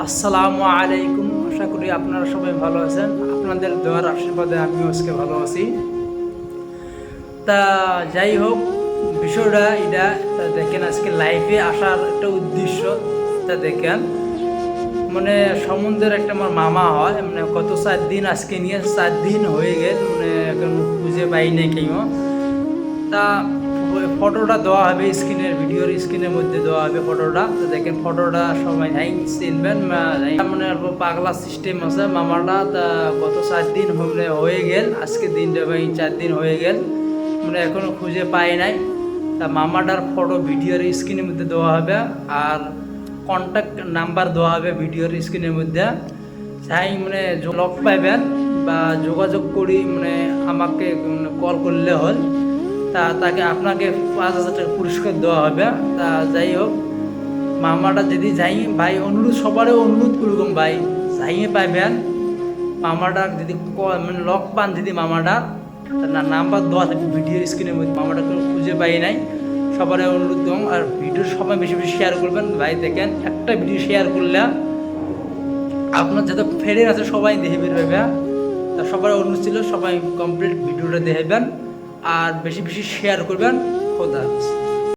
আসসালামু আলাইকুম। আশা করি আপনারা সবাই ভালো আছেন। আপনাদের দোয়ার আশীর্বাদে আমিও আজকে ভালো আছি। তা যাই হোক, বিষয়টা এটা দেখেন, আজকে লাইভে আসার একটা উদ্দেশ্য দেখেন, মানে সম্বন্ধের একটা আমার মামা হয়, মানে গত 4 দিন, আজকে নিয়ে 4 দিন হয়ে গেল, মানে এখন খুঁজে পাই নাই কেউ। তা ফটোটা দেওয়া হবে স্ক্রিনের, ভিডিওর স্ক্রিনের মধ্যে দেওয়া হবে ফটোটা। তো দেখেন ফটোটা সবাই চিনবেন। মানে পাগলা সিস্টেম আছে মামাটা। তা গত 4 দিন হয়ে গেল, আজকে দিনটা ভাই 4 দিন হয়ে গেল, মানে এখনো খুঁজে পাই নাই। তা মামাটার ফটো ভিডিওর স্ক্রিনের মধ্যে দেওয়া হবে, আর কন্ট্যাক্ট নাম্বার দেওয়া হবে ভিডিওর স্ক্রিনের মধ্যে। যাই মানে লক পাইবেন বা যোগাযোগ করি, মানে আমাকে কল করলে হল। তা তাকে আপনাকে 5,000 টাকা পুরস্কার দেওয়া হবে। তা যাই হোক, মামাটা যদি যাই ভাই, অনুরোধ সবারও অনুরোধ করুন ভাই, যাইয়ে পাইবেন মামাটা যদি মানে লক পান, যদি মামাটা নাম্বার দেওয়া থাকে ভিডিওর স্ক্রিনের মধ্যে, মামাটা কোনো খুঁজে পাই নাই। সবারই অনুরোধ করুন, আর ভিডিও সবাই বেশি বেশি শেয়ার করবেন ভাই। দেখেন একটা ভিডিও শেয়ার করলে আপনার যত ফ্রেন্ড আছে সবাই দেখে বের হবে। তা সবার অনুরোধ ছিল সবাই কমপ্লিট ভিডিওটা দেখবেন আর বেশি বেশি শেয়ার করবেন। খোদা হাফেজ।